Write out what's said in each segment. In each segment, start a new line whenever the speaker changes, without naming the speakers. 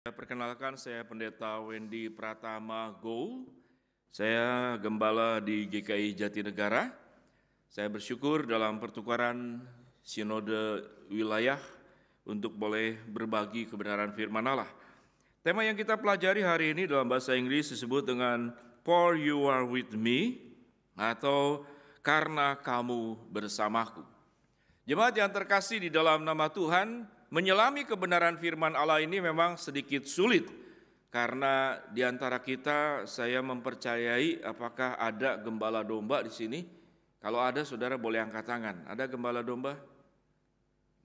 Perkenalkan, saya Pendeta Wendy Pratama Go. Saya gembala di GKI Jatinegara. Saya bersyukur dalam pertukaran sinode wilayah untuk boleh berbagi kebenaran firman Allah. Tema yang kita pelajari hari ini dalam bahasa Inggris disebut dengan For You Are With Me atau Karena Kamu Bersamaku. Jemaat yang terkasih di dalam nama Tuhan, menyelami kebenaran firman Allah ini memang sedikit sulit karena di antara kita saya mempercayai apakah ada gembala domba di sini. Kalau ada, saudara boleh angkat tangan. Ada gembala domba?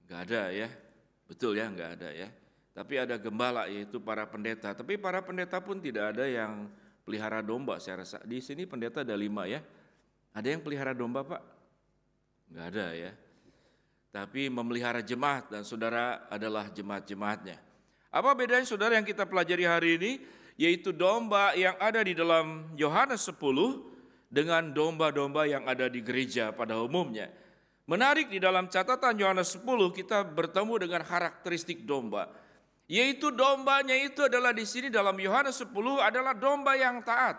Enggak ada ya, betul ya, enggak ada ya. Tapi ada gembala, yaitu para pendeta. Tapi para pendeta pun tidak ada yang pelihara domba, saya rasa. Di sini pendeta ada 5 ya. Ada yang pelihara domba, Pak? Enggak ada ya. Tapi memelihara jemaat, dan saudara adalah jemaat-jemaatnya. Apa bedanya saudara yang kita pelajari hari ini? Yaitu domba yang ada di dalam Yohanes 10 dengan domba-domba yang ada di gereja pada umumnya. Menarik, di dalam catatan Yohanes 10 kita bertemu dengan karakteristik domba. Yaitu dombanya itu adalah di sini dalam Yohanes 10 adalah domba yang taat.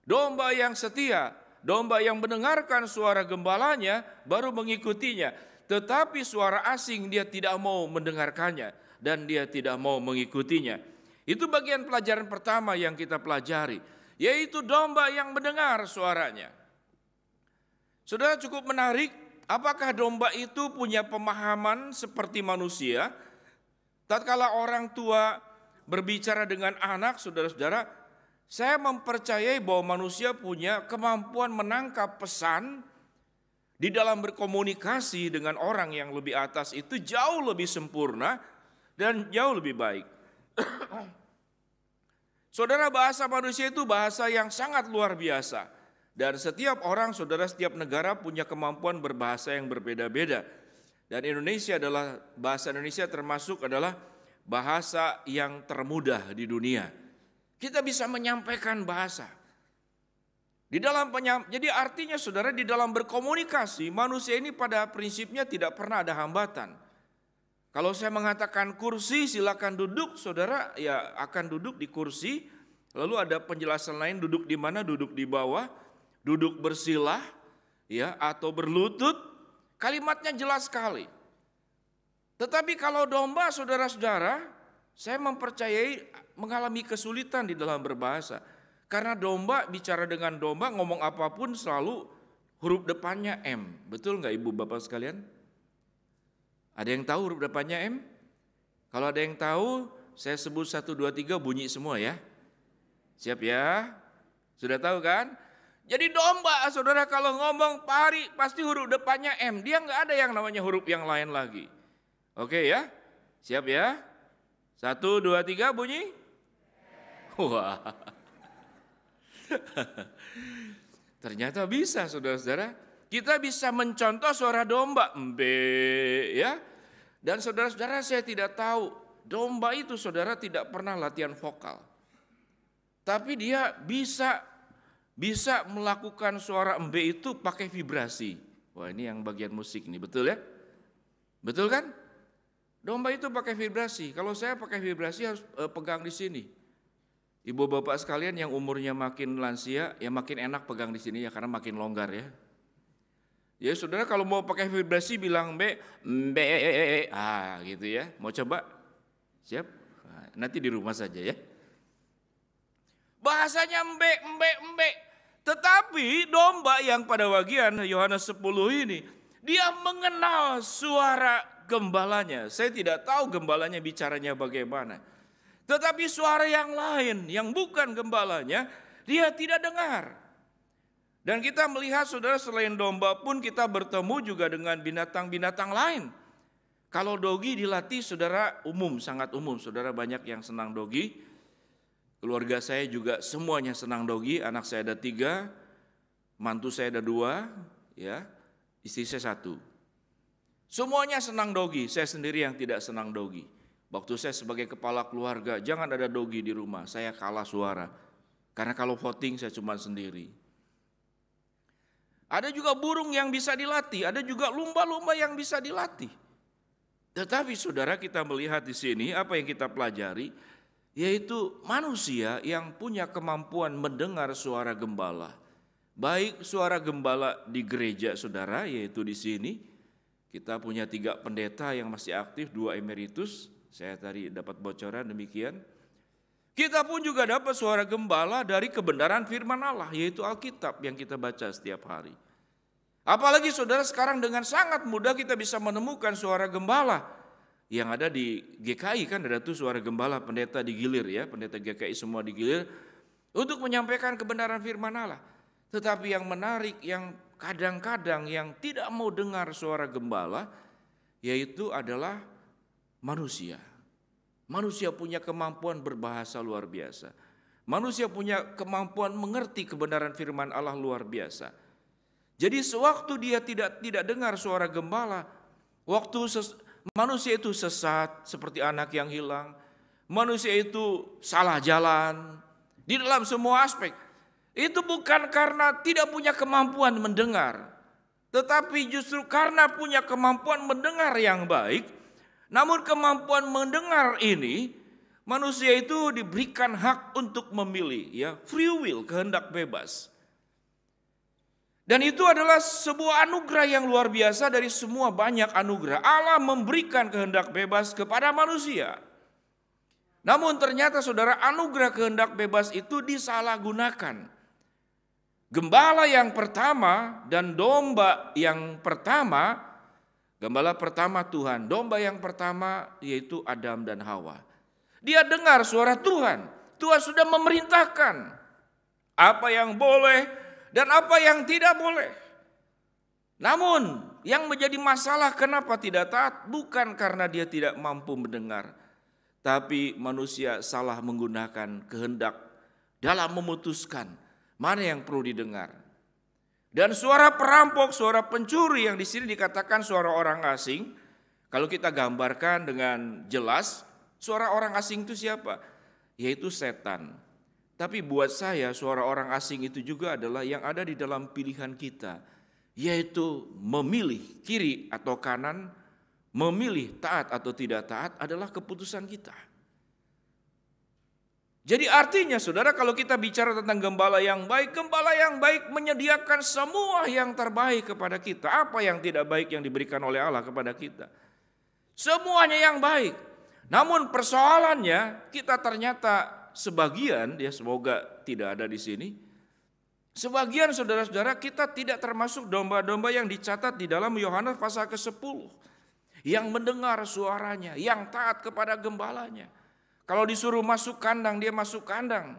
Domba yang setia, domba yang mendengarkan suara gembalanya baru mengikutinya. Tetapi suara asing dia tidak mau mendengarkannya dan dia tidak mau mengikutinya. Itu bagian pelajaran pertama yang kita pelajari, yaitu domba yang mendengar suaranya. Saudara, cukup menarik, apakah domba itu punya pemahaman seperti manusia? Tatkala orang tua berbicara dengan anak, saudara-saudara, saya mempercayai bahwa manusia punya kemampuan menangkap pesan di dalam berkomunikasi dengan orang yang lebih atas itu jauh lebih sempurna dan jauh lebih baik. Saudara, bahasa manusia itu bahasa yang sangat luar biasa. Dan setiap orang, saudara, setiap negara punya kemampuan berbahasa yang berbeda-beda. Dan bahasa Indonesia termasuk adalah bahasa yang termudah di dunia. Kita bisa menyampaikan bahasa. Jadi artinya saudara, di dalam berkomunikasi manusia ini pada prinsipnya tidak pernah ada hambatan. Kalau saya mengatakan kursi silakan duduk, saudara ya akan duduk di kursi. Lalu ada penjelasan lain, duduk di mana, duduk di bawah, duduk bersilah ya atau berlutut. Kalimatnya jelas sekali. Tetapi kalau domba, saudara-saudara, saya mempercayai mengalami kesulitan di dalam berbahasa. Karena domba, bicara dengan domba, ngomong apapun selalu huruf depannya M. Betul nggak ibu bapak sekalian? Ada yang tahu huruf depannya M? Kalau ada yang tahu, saya sebut 1, 2, 3 bunyi semua ya. Siap ya? Sudah tahu kan? Jadi domba, saudara, kalau ngomong pari pasti huruf depannya M. Dia nggak ada yang namanya huruf yang lain lagi. Oke ya? Siap ya? 1, 2, 3 bunyi? Wah. Ternyata bisa, saudara-saudara. Kita bisa mencontoh suara domba, mbe, ya. Dan saudara-saudara, saya tidak tahu, domba itu saudara tidak pernah latihan vokal. Tapi dia bisa melakukan suara mbe itu pakai vibrasi. Wah, ini yang bagian musik nih, betul ya? Betul kan? Domba itu pakai vibrasi. Kalau saya pakai vibrasi harus pegang di sini. Ibu bapak sekalian yang umurnya makin lansia, ya makin enak pegang di sini ya karena makin longgar ya. Ya saudara, kalau mau pakai vibrasi bilang mbe, gitu ya. Mau coba? Siap? Nah, nanti di rumah saja ya. Bahasanya mbe. Tetapi domba yang pada bagian Yohanes 10 ini, dia mengenal suara gembalanya. Saya tidak tahu gembalanya bicaranya bagaimana. Tetapi suara yang lain, yang bukan gembalanya, dia tidak dengar. Dan kita melihat, saudara, selain domba pun kita bertemu juga dengan binatang-binatang lain. Kalau dogi dilatih, saudara, sangat umum. Saudara banyak yang senang dogi. Keluarga saya juga semuanya senang dogi. Anak saya ada 3, mantu saya ada 2, ya, istri saya 1. Semuanya senang dogi, saya sendiri yang tidak senang dogi. Waktu saya sebagai kepala keluarga, jangan ada dogi di rumah, saya kalah suara. Karena kalau voting saya cuma sendiri. Ada juga burung yang bisa dilatih, ada juga lumba-lumba yang bisa dilatih. Tetapi saudara, kita melihat di sini apa yang kita pelajari, yaitu manusia yang punya kemampuan mendengar suara gembala. Baik suara gembala di gereja saudara, yaitu di sini. Kita punya 3 pendeta yang masih aktif, 2 emeritus. Saya tadi dapat bocoran demikian. Kita pun juga dapat suara gembala dari kebenaran firman Allah, yaitu Alkitab yang kita baca setiap hari. Apalagi saudara sekarang dengan sangat mudah kita bisa menemukan suara gembala. Yang ada di GKI kan ada tuh suara gembala, pendeta digilir ya, pendeta GKI semua digilir untuk menyampaikan kebenaran firman Allah. Tetapi yang menarik, yang kadang-kadang yang tidak mau dengar suara gembala, yaitu adalah manusia. Manusia punya kemampuan berbahasa luar biasa. Manusia punya kemampuan mengerti kebenaran firman Allah luar biasa. Jadi sewaktu dia tidak dengar suara gembala, waktu manusia itu sesat seperti anak yang hilang, manusia itu salah jalan di dalam semua aspek. Itu bukan karena tidak punya kemampuan mendengar, tetapi justru karena punya kemampuan mendengar yang baik. Namun kemampuan mendengar ini, manusia itu diberikan hak untuk memilih, ya, free will, kehendak bebas. Dan itu adalah sebuah anugerah yang luar biasa dari semua banyak anugerah. Allah memberikan kehendak bebas kepada manusia. Namun ternyata saudara, anugerah kehendak bebas itu disalahgunakan. Gembala yang pertama dan domba yang pertama, gembala pertama Tuhan, domba yang pertama yaitu Adam dan Hawa. Dia dengar suara Tuhan. Tuhan sudah memerintahkan apa yang boleh dan apa yang tidak boleh. Namun yang menjadi masalah kenapa tidak taat bukan karena dia tidak mampu mendengar, tapi manusia salah menggunakan kehendak dalam memutuskan mana yang perlu didengar. Dan suara perampok, suara pencuri yang di sini dikatakan suara orang asing, kalau kita gambarkan dengan jelas, suara orang asing itu siapa? Yaitu setan. Tapi buat saya suara orang asing itu juga adalah yang ada di dalam pilihan kita, yaitu memilih kiri atau kanan, memilih taat atau tidak taat adalah keputusan kita. Jadi artinya saudara, kalau kita bicara tentang gembala yang baik menyediakan semua yang terbaik kepada kita. Apa yang tidak baik yang diberikan oleh Allah kepada kita? Semuanya yang baik. Namun persoalannya kita ternyata sebagian, ya semoga tidak ada di sini, sebagian saudara-saudara kita tidak termasuk domba-domba yang dicatat di dalam Yohanes pasal ke-10. Yang mendengar suaranya, yang taat kepada gembalanya. Kalau disuruh masuk kandang, dia masuk kandang.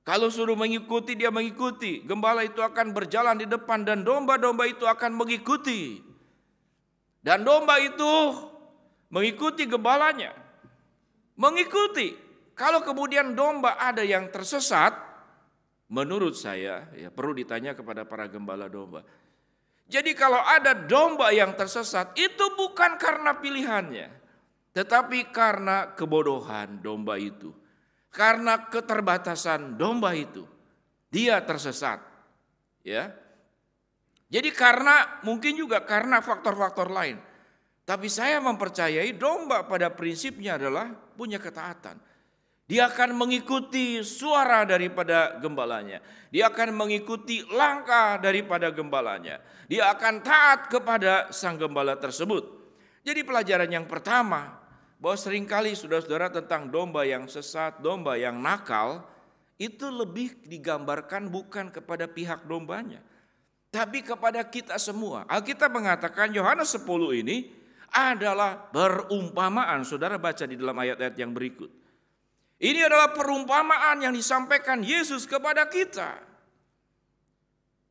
Kalau suruh mengikuti, dia mengikuti. Gembala itu akan berjalan di depan dan domba-domba itu akan mengikuti. Dan domba itu mengikuti gembalanya. Mengikuti. Kalau kemudian domba ada yang tersesat, menurut saya ya perlu ditanya kepada para gembala domba. Jadi kalau ada domba yang tersesat, itu bukan karena pilihannya. Tetapi karena kebodohan domba itu, karena keterbatasan domba itu, dia tersesat. Ya, jadi mungkin juga karena faktor-faktor lain. Tapi saya mempercayai domba pada prinsipnya adalah punya ketaatan. Dia akan mengikuti suara daripada gembalanya. Dia akan mengikuti langkah daripada gembalanya. Dia akan taat kepada sang gembala tersebut. Jadi pelajaran yang pertama, bahwa seringkali saudara-saudara tentang domba yang sesat, domba yang nakal, itu lebih digambarkan bukan kepada pihak dombanya, tapi kepada kita semua. Alkitab mengatakan Yohanes 10 ini adalah perumpamaan. Saudara baca di dalam ayat-ayat yang berikut. Ini adalah perumpamaan yang disampaikan Yesus kepada kita.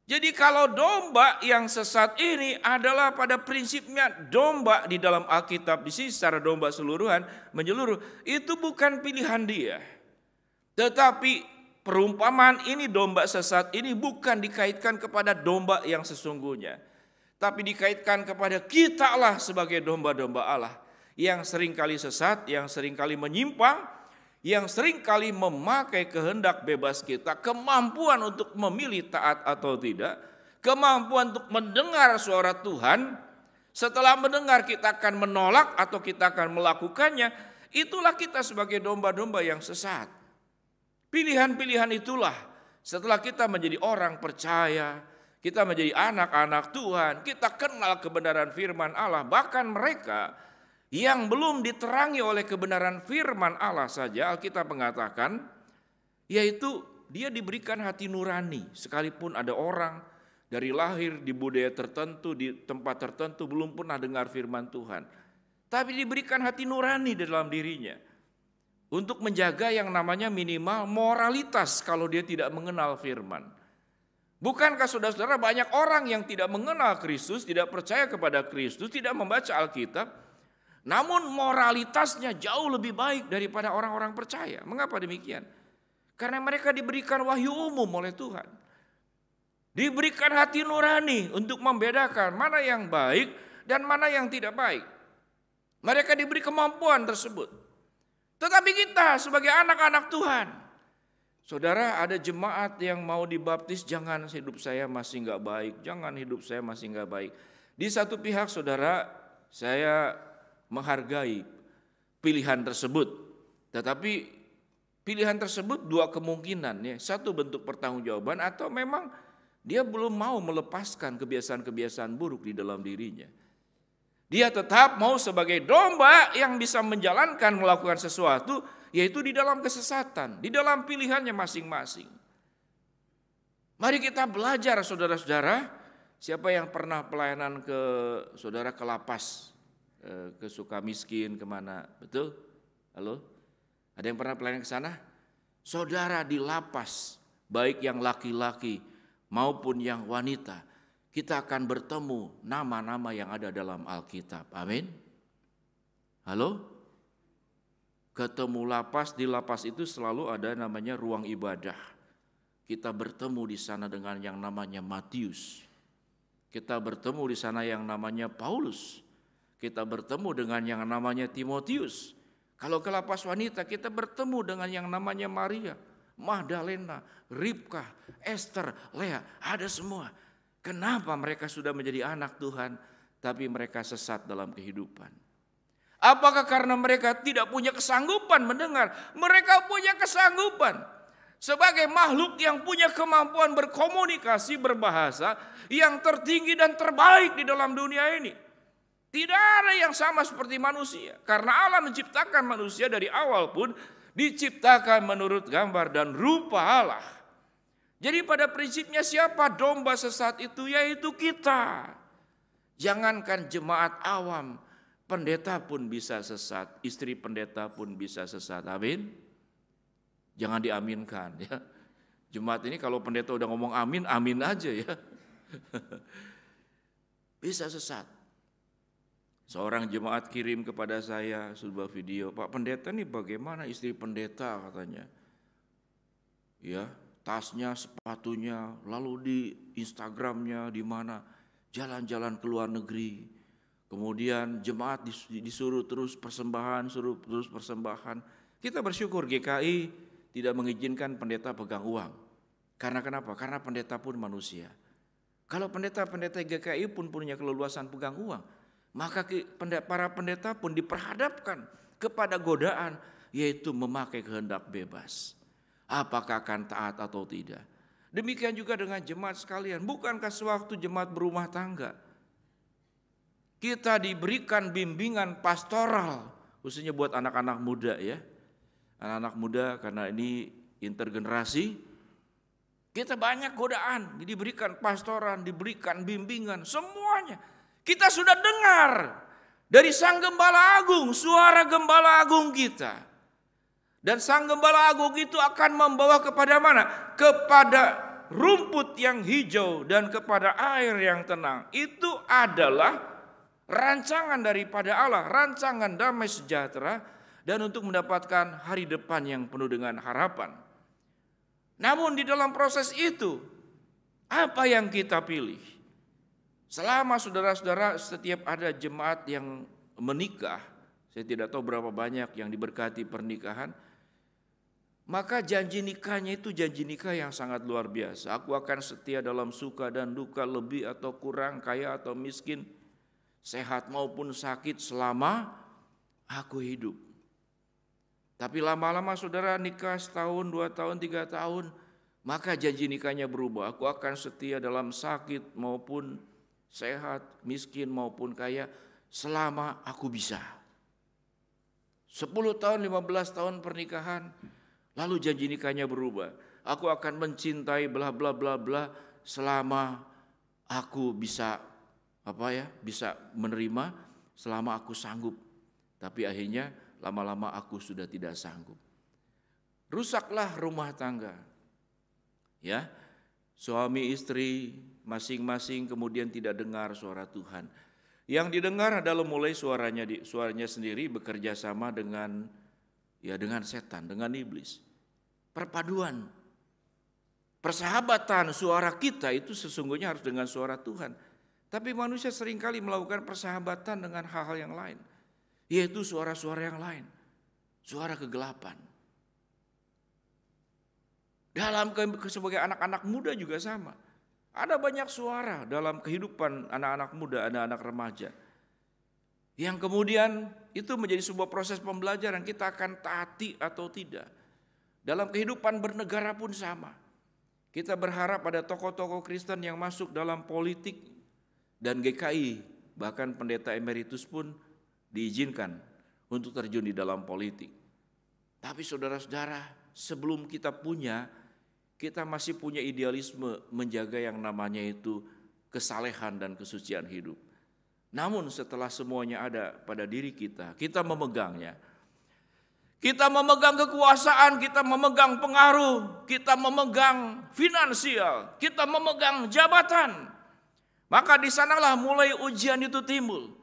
Jadi kalau domba yang sesat ini adalah pada prinsipnya domba di dalam Alkitab di sini secara domba menyeluruh, itu bukan pilihan dia. Tetapi perumpamaan ini domba sesat ini bukan dikaitkan kepada domba yang sesungguhnya, tapi dikaitkan kepada kita lah sebagai domba-domba Allah yang seringkali sesat, yang seringkali menyimpang, yang seringkali memakai kehendak bebas kita, kemampuan untuk memilih taat atau tidak, kemampuan untuk mendengar suara Tuhan. Setelah mendengar kita akan menolak atau kita akan melakukannya. Itulah kita sebagai domba-domba yang sesat. Pilihan-pilihan itulah setelah kita menjadi orang percaya, kita menjadi anak-anak Tuhan, kita kenal kebenaran firman Allah. Bahkan mereka yang belum diterangi oleh kebenaran firman Allah saja, Alkitab mengatakan, yaitu dia diberikan hati nurani. Sekalipun ada orang dari lahir di budaya tertentu, di tempat tertentu belum pernah dengar firman Tuhan. Tapi diberikan hati nurani di dalam dirinya. Untuk menjaga yang namanya minimal moralitas kalau dia tidak mengenal firman. Bukankah saudara-saudara banyak orang yang tidak mengenal Kristus, tidak percaya kepada Kristus, tidak membaca Alkitab, namun moralitasnya jauh lebih baik daripada orang-orang percaya. Mengapa demikian? Karena mereka diberikan wahyu umum oleh Tuhan. Diberikan hati nurani untuk membedakan mana yang baik dan mana yang tidak baik. Mereka diberi kemampuan tersebut. Tetapi kita sebagai anak-anak Tuhan, saudara, ada jemaat yang mau dibaptis, jangan hidup saya masih enggak baik, jangan hidup saya masih enggak baik. Di satu pihak saudara, saya menghargai pilihan tersebut. Tetapi pilihan tersebut dua kemungkinan ya. Satu bentuk pertanggungjawaban atau memang dia belum mau melepaskan kebiasaan-kebiasaan buruk di dalam dirinya. Dia tetap mau sebagai domba yang bisa menjalankan melakukan sesuatu, yaitu di dalam kesesatan, di dalam pilihannya masing-masing. Mari kita belajar saudara-saudara, siapa yang pernah pelayanan ke saudara ke lapas, ke Sukamiskin, kemana, betul? Halo? Ada yang pernah pelayanan ke sana? Saudara di lapas, baik yang laki-laki maupun yang wanita, kita akan bertemu nama-nama yang ada dalam Alkitab. Amin. Halo? Ketemu lapas, di lapas itu selalu ada namanya ruang ibadah. Kita bertemu di sana dengan yang namanya Matius. Kita bertemu di sana yang namanya Paulus. Kita bertemu dengan yang namanya Timotius. Kalau ke lapas wanita, kita bertemu dengan yang namanya Maria, Magdalena, Ribka, Esther, Lea, ada semua. Kenapa mereka sudah menjadi anak Tuhan, tapi mereka sesat dalam kehidupan? Apakah karena mereka tidak punya kesanggupan mendengar? Mereka punya kesanggupan. Sebagai makhluk yang punya kemampuan berkomunikasi, berbahasa, yang tertinggi dan terbaik di dalam dunia ini. Tidak ada yang sama seperti manusia. Karena Allah menciptakan manusia dari awal pun, diciptakan menurut gambar dan rupa Allah. Jadi pada prinsipnya siapa domba sesat itu? Yaitu kita. Jangankan jemaat awam, pendeta pun bisa sesat, istri pendeta pun bisa sesat. Amin. Jangan diaminkan ya. Jemaat ini kalau pendeta udah ngomong amin, amin aja ya. Bisa sesat. Seorang jemaat kirim kepada saya sebuah video, Pak Pendeta nih bagaimana istri pendeta katanya. Ya. Tasnya, sepatunya, lalu di Instagramnya, di mana jalan-jalan ke luar negeri. Kemudian jemaat disuruh terus persembahan, Kita bersyukur GKI tidak mengizinkan pendeta pegang uang. Karena kenapa? Karena pendeta pun manusia. Kalau pendeta-pendeta GKI pun punya keleluasan pegang uang, maka para pendeta pun diperhadapkan kepada godaan, yaitu memakai kehendak bebas. Apakah akan taat atau tidak? Demikian juga dengan jemaat sekalian. Bukankah sewaktu jemaat berumah tangga, kita diberikan bimbingan pastoral, khususnya buat anak-anak muda ya. Anak-anak muda karena ini intergenerasi, kita banyak godaan, diberikan pastoran, diberikan bimbingan, semuanya. Kita sudah dengar dari Sang Gembala Agung, suara Gembala Agung kita. Dan Sang Gembala Agung itu akan membawa kepada mana? Kepada rumput yang hijau dan kepada air yang tenang. Itu adalah rancangan daripada Allah, rancangan damai sejahtera dan untuk mendapatkan hari depan yang penuh dengan harapan. Namun di dalam proses itu, apa yang kita pilih? Selama saudara-saudara setiap ada jemaat yang menikah, saya tidak tahu berapa banyak yang diberkati pernikahan, maka janji nikahnya itu janji nikah yang sangat luar biasa. Aku akan setia dalam suka dan duka, lebih atau kurang, kaya atau miskin, sehat maupun sakit selama aku hidup. Tapi lama-lama saudara nikah setahun, 2 tahun, 3 tahun, maka janji nikahnya berubah. Aku akan setia dalam sakit maupun sehat, miskin maupun kaya, selama aku bisa. 10 tahun, 15 tahun pernikahan, lalu janji nikahnya berubah. Aku akan mencintai bla bla bla bla selama aku bisa bisa menerima, selama aku sanggup. Tapi akhirnya lama-lama aku sudah tidak sanggup. Rusaklah rumah tangga. Ya, suami istri masing-masing kemudian tidak dengar suara Tuhan. Yang didengar adalah mulai suaranya sendiri bekerja sama dengan setan, dengan iblis. Perpaduan, persahabatan suara kita itu sesungguhnya harus dengan suara Tuhan. Tapi manusia seringkali melakukan persahabatan dengan hal-hal yang lain, yaitu suara-suara yang lain, suara kegelapan. Sebagai anak-anak muda juga sama. Ada banyak suara dalam kehidupan anak-anak muda, anak-anak remaja. Yang kemudian itu menjadi sebuah proses pembelajaran, kita akan taati atau tidak. Dalam kehidupan bernegara pun sama. Kita berharap ada tokoh-tokoh Kristen yang masuk dalam politik dan GKI, bahkan pendeta emeritus pun diizinkan untuk terjun di dalam politik. Tapi saudara-saudara, sebelum kita masih punya idealisme menjaga yang namanya itu kesalehan dan kesucian hidup. Namun setelah semuanya ada pada diri kita, kita memegangnya. Kita memegang kekuasaan, kita memegang pengaruh, kita memegang finansial, kita memegang jabatan. Maka di sanalah mulai ujian itu timbul.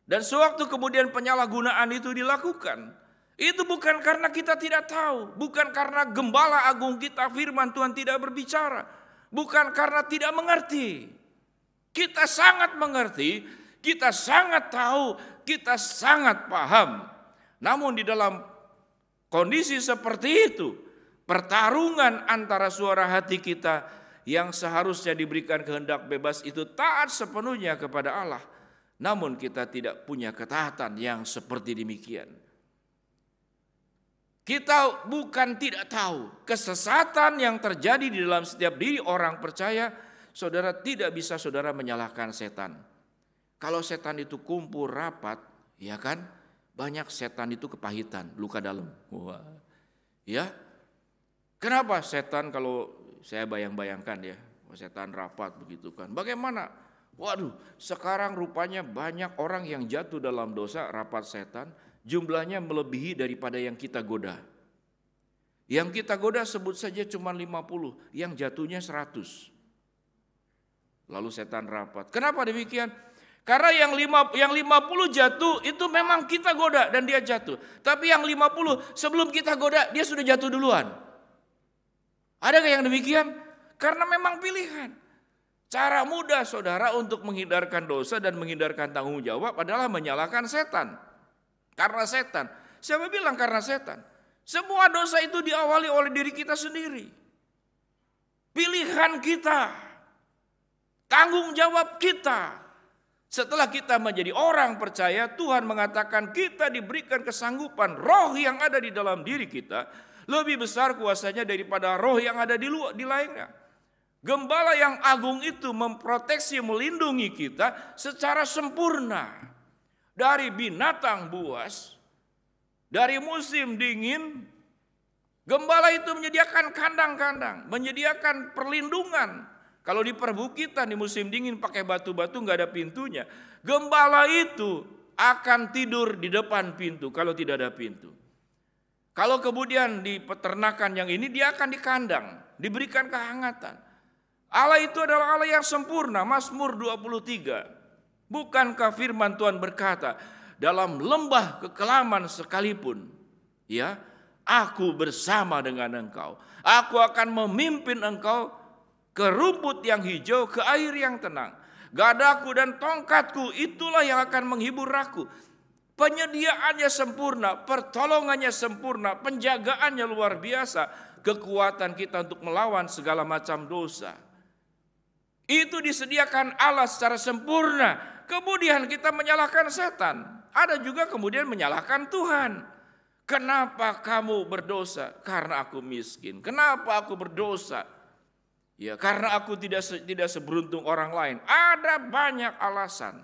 Dan sewaktu kemudian penyalahgunaan itu dilakukan, itu bukan karena kita tidak tahu, bukan karena gembala agung kita firman Tuhan tidak berbicara, bukan karena tidak mengerti. Kita sangat mengerti, kita sangat tahu, kita sangat paham. Namun di dalam kondisi seperti itu, pertarungan antara suara hati kita yang seharusnya diberikan kehendak bebas itu taat sepenuhnya kepada Allah. Namun kita tidak punya ketaatan yang seperti demikian. Kita bukan tidak tahu kesesatan yang terjadi di dalam setiap diri orang percaya, saudara tidak bisa saudara menyalahkan setan. Kalau setan itu kumpul rapat, ya kan, banyak setan itu kepahitan, luka dalam. Wah, ya, kenapa setan kalau saya bayangkan ya, setan rapat begitu kan, bagaimana? Waduh, sekarang rupanya banyak orang yang jatuh dalam dosa rapat setan, jumlahnya melebihi daripada yang kita goda. Yang kita goda sebut saja cuma 50, yang jatuhnya 100. Lalu setan rapat. Kenapa demikian? Karena yang 50 jatuh itu memang kita goda dan dia jatuh. Tapi yang 50 sebelum kita goda dia sudah jatuh duluan. Adakah yang demikian? Karena memang pilihan. Cara mudah saudara untuk menghindarkan dosa dan menghindarkan tanggung jawab adalah menyalahkan setan. Karena setan. Siapa bilang karena setan? Semua dosa itu diawali oleh diri kita sendiri. Pilihan kita. Tanggung jawab kita. Setelah kita menjadi orang percaya, Tuhan mengatakan kita diberikan kesanggupan roh yang ada di dalam diri kita lebih besar kuasanya daripada roh yang ada di lainnya. Gembala yang agung itu memproteksi, melindungi kita secara sempurna. Dari binatang buas, dari musim dingin, gembala itu menyediakan kandang-kandang, menyediakan perlindungan. Kalau di perbukitan di musim dingin pakai batu-batu nggak ada pintunya, gembala itu akan tidur di depan pintu kalau tidak ada pintu. Kalau kemudian di peternakan yang ini dia akan di kandang, diberikan kehangatan. Allah itu adalah Allah yang sempurna. Mazmur 23. Bukankah firman Tuhan berkata, dalam lembah kekelaman sekalipun, ya, aku bersama dengan engkau. Aku akan memimpin engkau ke rumput yang hijau, ke air yang tenang. Gadaku dan tongkatku itulah yang akan menghibur aku. Penyediaannya sempurna, pertolongannya sempurna, penjagaannya luar biasa. Kekuatan kita untuk melawan segala macam dosa. Itu disediakan Allah secara sempurna. Kemudian kita menyalahkan setan. Ada juga kemudian menyalahkan Tuhan. Kenapa kamu berdosa? Karena aku miskin. Kenapa aku berdosa? Ya, karena aku tidak seberuntung orang lain. Ada banyak alasan.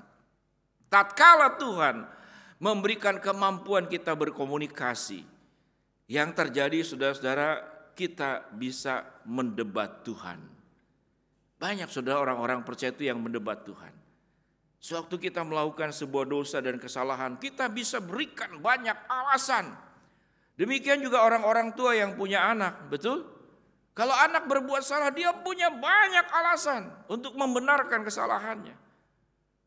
Tatkala Tuhan memberikan kemampuan kita berkomunikasi, yang terjadi saudara-saudara, kita bisa mendebat Tuhan. Banyak saudara orang-orang percaya itu yang mendebat Tuhan. Sewaktu kita melakukan sebuah dosa dan kesalahan, kita bisa berikan banyak alasan. Demikian juga orang-orang tua yang punya anak, betul? Kalau anak berbuat salah, dia punya banyak alasan untuk membenarkan kesalahannya.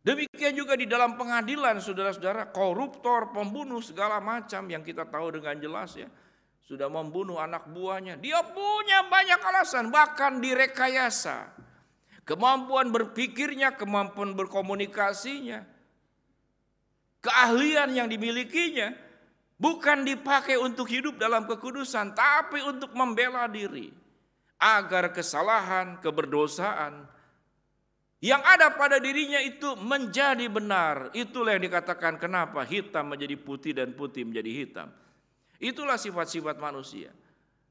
Demikian juga di dalam pengadilan, saudara-saudara, koruptor, pembunuh, segala macam yang kita tahu dengan jelas ya. Sudah membunuh anak buahnya, dia punya banyak alasan, bahkan direkayasa. Kemampuan berpikirnya, kemampuan berkomunikasinya, keahlian yang dimilikinya, bukan dipakai untuk hidup dalam kekudusan, tapi untuk membela diri. Agar kesalahan, keberdosaan yang ada pada dirinya itu menjadi benar. Itulah yang dikatakan kenapa hitam menjadi putih dan putih menjadi hitam. Itulah sifat-sifat manusia.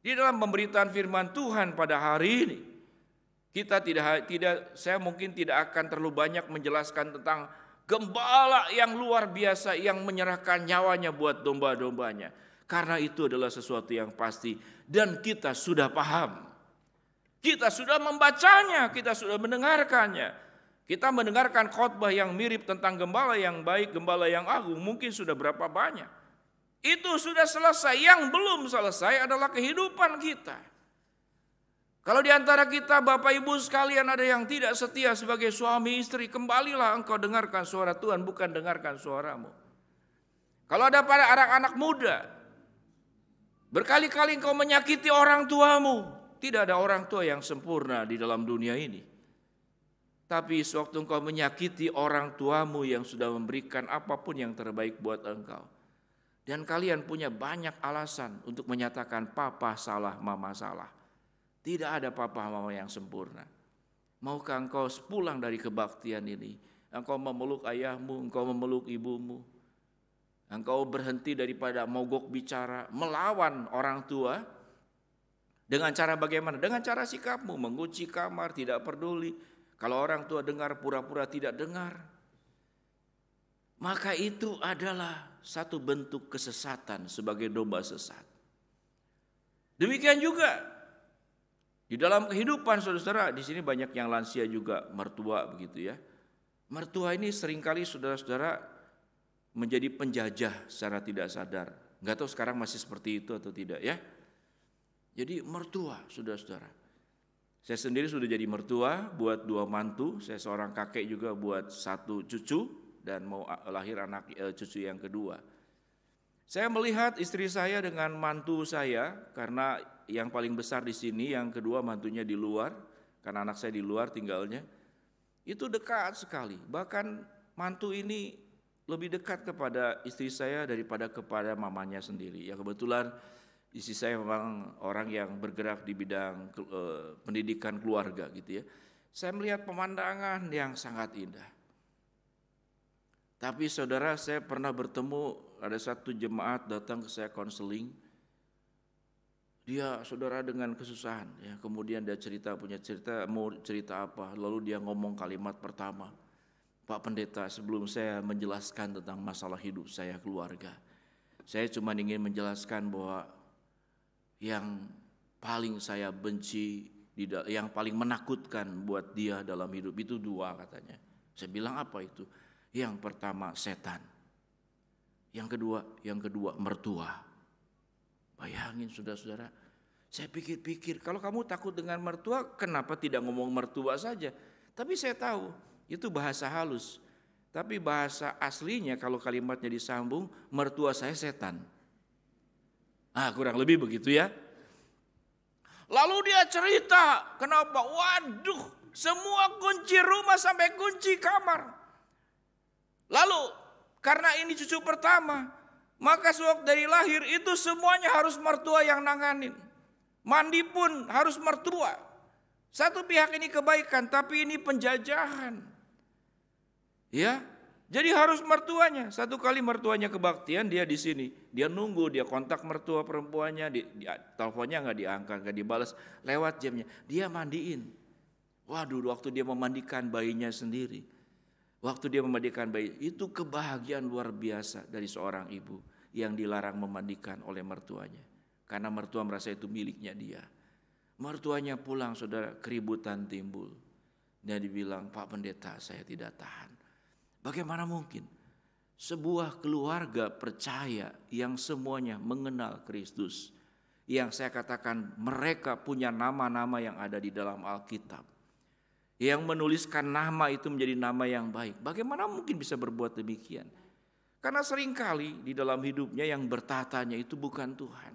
Di dalam pemberitaan firman Tuhan pada hari ini, saya mungkin tidak akan terlalu banyak menjelaskan tentang gembala yang luar biasa yang menyerahkan nyawanya buat domba-dombanya. Karena itu adalah sesuatu yang pasti dan kita sudah paham. Kita sudah membacanya, kita sudah mendengarkannya. Kita mendengarkan khotbah yang mirip tentang gembala yang baik, gembala yang agung, mungkin sudah berapa banyak. Itu sudah selesai, yang belum selesai adalah kehidupan kita. Kalau di antara kita Bapak Ibu sekalian ada yang tidak setia sebagai suami istri, kembalilah engkau dengarkan suara Tuhan, bukan dengarkan suaramu. Kalau ada para anak-anak muda, berkali-kali engkau menyakiti orang tuamu. Tidak ada orang tua yang sempurna di dalam dunia ini. Tapi sewaktu engkau menyakiti orang tuamu yang sudah memberikan apapun yang terbaik buat engkau. Dan kalian punya banyak alasan untuk menyatakan papa salah, mama salah. Tidak ada papa mama yang sempurna. Maukah engkau pulang dari kebaktian ini? Engkau memeluk ayahmu, engkau memeluk ibumu. Engkau berhenti daripada mogok bicara, melawan orang tua. Dengan cara bagaimana? Dengan cara sikapmu, mengunci kamar, tidak peduli. Kalau orang tua dengar, pura-pura tidak dengar. Maka itu adalah satu bentuk kesesatan sebagai domba sesat. Demikian juga di dalam kehidupan saudara-saudara, di sini banyak yang lansia juga, mertua begitu ya. Mertua ini seringkali saudara-saudara menjadi penjajah secara tidak sadar. Enggak tahu sekarang masih seperti itu atau tidak ya. Jadi mertua saudara-saudara. Saya sendiri sudah jadi mertua buat 2 mantu, saya seorang kakek juga buat 1 cucu. Dan mau lahir anak cucu yang kedua. Saya melihat istri saya dengan mantu saya, karena yang paling besar di sini, yang kedua mantunya di luar, karena anak saya di luar tinggalnya, itu dekat sekali. Bahkan mantu ini lebih dekat kepada istri saya daripada kepada mamanya sendiri. Ya kebetulan istri saya memang orang yang bergerak di bidang pendidikan keluarga gitu ya. Saya melihat pemandangan yang sangat indah. Tapi saudara, saya pernah bertemu, ada satu jemaat datang ke saya konseling. Dia saudara dengan kesusahan, ya. Kemudian dia punya cerita, mau cerita apa. Lalu dia ngomong kalimat pertama, Pak Pendeta, sebelum saya menjelaskan tentang masalah hidup saya, keluarga, saya cuma ingin menjelaskan bahwa yang paling saya benci, yang paling menakutkan buat dia dalam hidup itu 2 katanya. Saya bilang apa itu? Yang pertama setan, yang kedua mertua. Bayangin saudara-saudara, saya pikir-pikir kalau kamu takut dengan mertua, kenapa tidak ngomong mertua saja? Tapi saya tahu itu bahasa halus. Tapi bahasa aslinya kalau kalimatnya disambung, mertua saya setan. Kurang lebih begitu ya. Lalu dia cerita, kenapa? Waduh, semua kunci rumah sampai kunci kamar. Lalu karena ini cucu pertama, maka sewaktu dari lahir itu semuanya harus mertua yang nanganin. Mandi pun harus mertua. Satu pihak ini kebaikan, tapi ini penjajahan. Ya, Jadi harus mertuanya. Satu kali mertuanya kebaktian, dia di sini. Dia nunggu, dia kontak mertua perempuannya, teleponnya nggak diangkat, nggak dibalas, lewat jamnya. Dia mandiin. Waduh, waktu dia memandikan bayinya sendiri. Waktu dia memandikan bayi, itu kebahagiaan luar biasa dari seorang ibu yang dilarang memandikan oleh mertuanya. Karena mertua merasa itu miliknya dia. Mertuanya pulang, saudara, keributan timbul. Dia dibilang, Pak Pendeta, saya tidak tahan. Bagaimana mungkin sebuah keluarga percaya yang semuanya mengenal Kristus, yang saya katakan mereka punya nama-nama yang ada di dalam Alkitab, yang menuliskan nama itu menjadi nama yang baik. Bagaimana mungkin bisa berbuat demikian? Karena seringkali di dalam hidupnya yang bertatanya itu bukan Tuhan.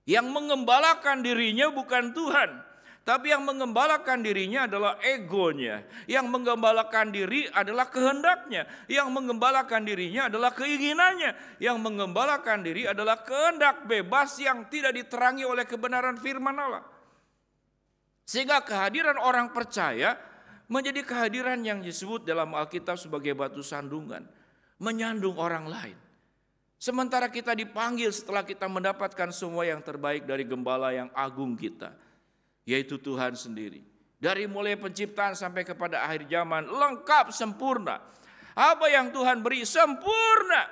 Yang mengembalakan dirinya bukan Tuhan. Tapi yang mengembalakan dirinya adalah egonya. Yang mengembalakan diri adalah kehendaknya. Yang mengembalakan dirinya adalah keinginannya. Yang mengembalakan diri adalah kehendak bebas yang tidak diterangi oleh kebenaran firman Allah. Sehingga kehadiran orang percaya menjadi kehadiran yang disebut dalam Alkitab sebagai batu sandungan. Menyandung orang lain. Sementara kita dipanggil setelah kita mendapatkan semua yang terbaik dari gembala yang agung kita, yaitu Tuhan sendiri. Dari mulai penciptaan sampai kepada akhir zaman, lengkap, sempurna. Apa yang Tuhan beri sempurna.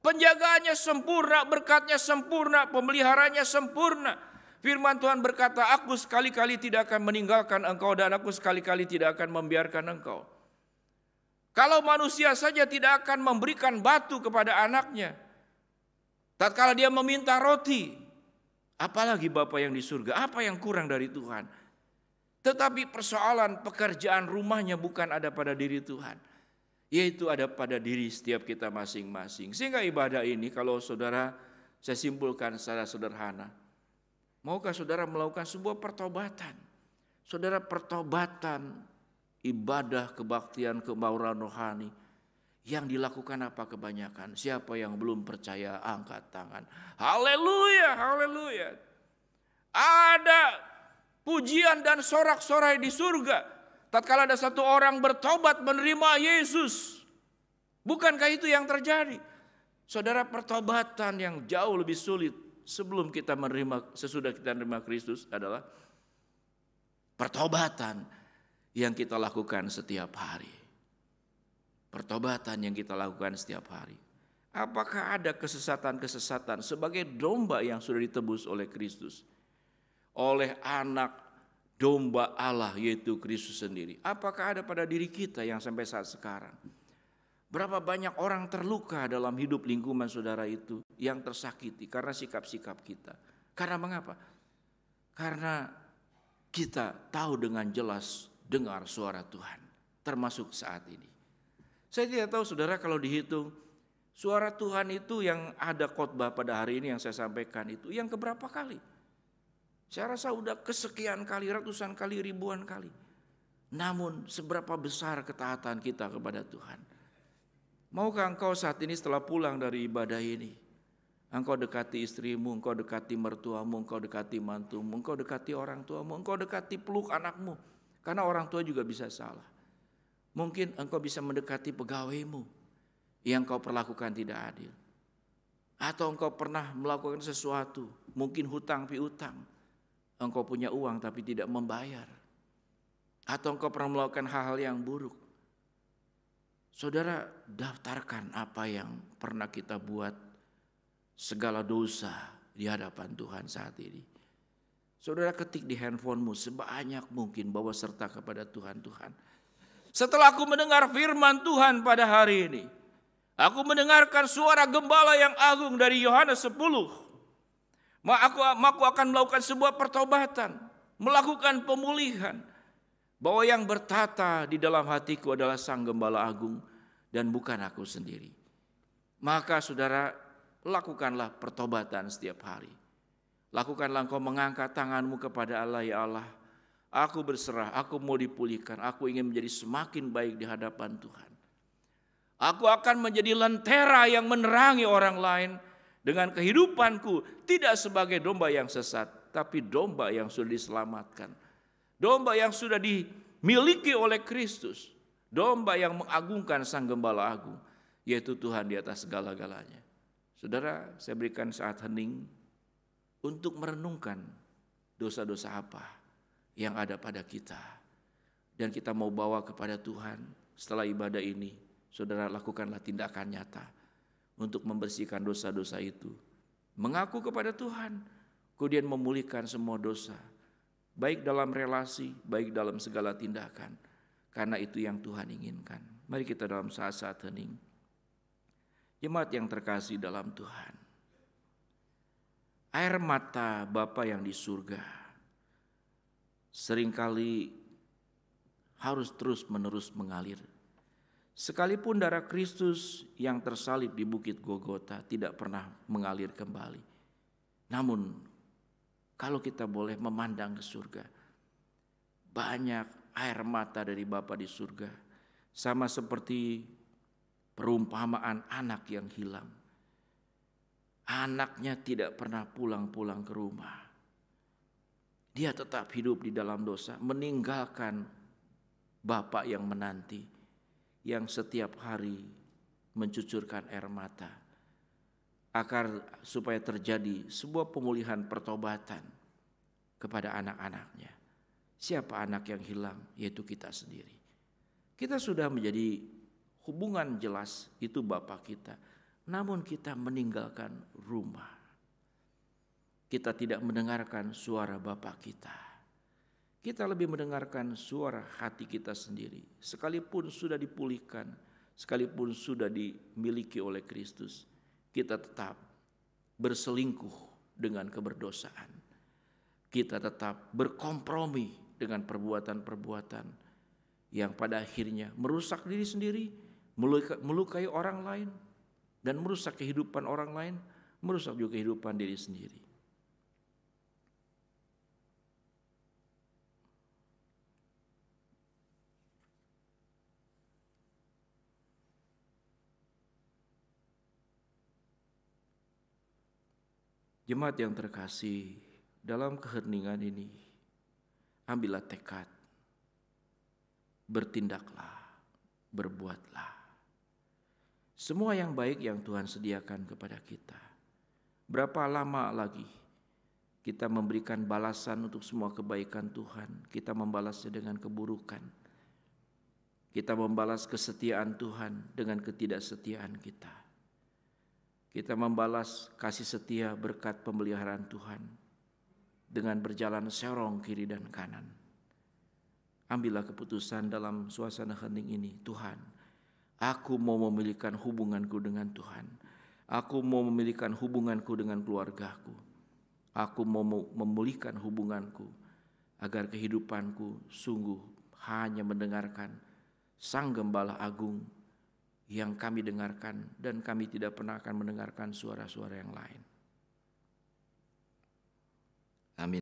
Penjagaannya sempurna, berkatnya sempurna, pemeliharanya sempurna. Firman Tuhan berkata, aku sekali-kali tidak akan meninggalkan engkau dan aku sekali-kali tidak akan membiarkan engkau. Kalau manusia saja tidak akan memberikan batu kepada anaknya, tatkala dia meminta roti, apalagi Bapa yang di surga, apa yang kurang dari Tuhan? Tetapi persoalan pekerjaan rumahnya bukan ada pada diri Tuhan, yaitu ada pada diri setiap kita masing-masing. Sehingga ibadah ini kalau saudara, saya simpulkan secara sederhana, maukah saudara melakukan sebuah pertobatan? Saudara, pertobatan, ibadah, kebaktian, kebauran rohani yang dilakukan apa kebanyakan? Siapa yang belum percaya angkat tangan. Haleluya, haleluya. Ada pujian dan sorak-sorai di surga tatkala ada satu orang bertobat menerima Yesus. Bukankah itu yang terjadi? Saudara, pertobatan yang jauh lebih sulit sesudah kita menerima Kristus adalah pertobatan yang kita lakukan setiap hari. Pertobatan yang kita lakukan setiap hari. Apakah ada kesesatan-kesesatan sebagai domba yang sudah ditebus oleh Kristus? Oleh anak domba Allah yaitu Kristus sendiri. Apakah ada pada diri kita yang sampai saat sekarang? Berapa banyak orang terluka dalam hidup lingkungan saudara itu yang tersakiti karena sikap-sikap kita. Karena mengapa? Karena kita tahu dengan jelas dengar suara Tuhan, termasuk saat ini. Saya tidak tahu saudara kalau dihitung, suara Tuhan itu yang ada khotbah pada hari ini yang saya sampaikan itu yang keberapa kali? Saya rasa udah kesekian kali, ratusan kali, ribuan kali. Namun seberapa besar ketaatan kita kepada Tuhan? Maukah engkau saat ini setelah pulang dari ibadah ini, engkau dekati istrimu, engkau dekati mertuamu, engkau dekati mantumu, engkau dekati orang tuamu, engkau dekati peluk anakmu. Karena orang tua juga bisa salah. Mungkin engkau bisa mendekati pegawaimu yang kau perlakukan tidak adil. Atau engkau pernah melakukan sesuatu, mungkin hutang piutang. Engkau punya uang tapi tidak membayar. Atau engkau pernah melakukan hal-hal yang buruk. Saudara, daftarkan apa yang pernah kita buat, segala dosa di hadapan Tuhan saat ini. Saudara, ketik di handphonemu sebanyak mungkin bawa serta kepada Tuhan. Setelah aku mendengar firman Tuhan pada hari ini, aku mendengarkan suara gembala yang agung dari Yohanes 10. Aku akan melakukan sebuah pertobatan, melakukan pemulihan. Bahwa yang bertata di dalam hatiku adalah Sang Gembala Agung dan bukan aku sendiri. Maka saudara, lakukanlah pertobatan setiap hari. Lakukanlah engkau mengangkat tanganmu kepada Allah, ya Allah. Aku berserah, aku mau dipulihkan, aku ingin menjadi semakin baik di hadapan Tuhan. Aku akan menjadi lentera yang menerangi orang lain dengan kehidupanku. Tidak sebagai domba yang sesat, tapi domba yang sudah diselamatkan. Domba yang sudah dimiliki oleh Kristus. domba yang mengagungkan Sang Gembala Agung, yaitu Tuhan di atas segala-galanya. Saudara, saya berikan saat hening untuk merenungkan dosa-dosa apa yang ada pada kita. Dan kita mau bawa kepada Tuhan. Setelah ibadah ini, saudara lakukanlah tindakan nyata untuk membersihkan dosa-dosa itu. Mengaku kepada Tuhan, kemudian memulihkan semua dosa. Baik dalam relasi, baik dalam segala tindakan. Karena itu yang Tuhan inginkan. Mari kita dalam saat-saat hening. Jemaat yang terkasih dalam Tuhan, air mata Bapa yang di surga seringkali harus terus-menerus mengalir. Sekalipun darah Kristus yang tersalib di Bukit Golgota tidak pernah mengalir kembali. Namun kalau kita boleh memandang ke surga, banyak air mata dari Bapa di surga, sama seperti perumpamaan anak yang hilang. Anaknya tidak pernah pulang-pulang ke rumah. Dia tetap hidup di dalam dosa, meninggalkan Bapa yang menanti, yang setiap hari mencucurkan air mata, agar supaya terjadi sebuah pemulihan pertobatan kepada anak-anaknya. Siapa anak yang hilang? Yaitu kita sendiri. Kita sudah menjadi hubungan jelas, itu Bapa kita. Namun kita meninggalkan rumah. Kita tidak mendengarkan suara Bapa kita. Kita lebih mendengarkan suara hati kita sendiri. Sekalipun sudah dipulihkan, sekalipun sudah dimiliki oleh Kristus, kita tetap berselingkuh dengan keberdosaan. Kita tetap berkompromi dengan perbuatan-perbuatan yang pada akhirnya merusak diri sendiri, melukai orang lain, dan merusak kehidupan orang lain, merusak juga kehidupan diri sendiri. Jemaat yang terkasih, dalam keheningan ini, ambillah tekad, bertindaklah, berbuatlah. Semua yang baik yang Tuhan sediakan kepada kita. Berapa lama lagi kita memberikan balasan untuk semua kebaikan Tuhan, kita membalasnya dengan keburukan. Kita membalas kesetiaan Tuhan dengan ketidaksetiaan kita. Kita membalas kasih setia berkat pemeliharaan Tuhan dengan berjalan serong kiri dan kanan. Ambillah keputusan dalam suasana hening ini. Tuhan, aku mau memilihkan hubunganku dengan Tuhan. Aku mau memilihkan hubunganku dengan keluargaku. Aku mau memulihkan hubunganku agar kehidupanku sungguh hanya mendengarkan Sang Gembala Agung yang kami dengarkan, dan kami tidak pernah akan mendengarkan suara-suara yang lain.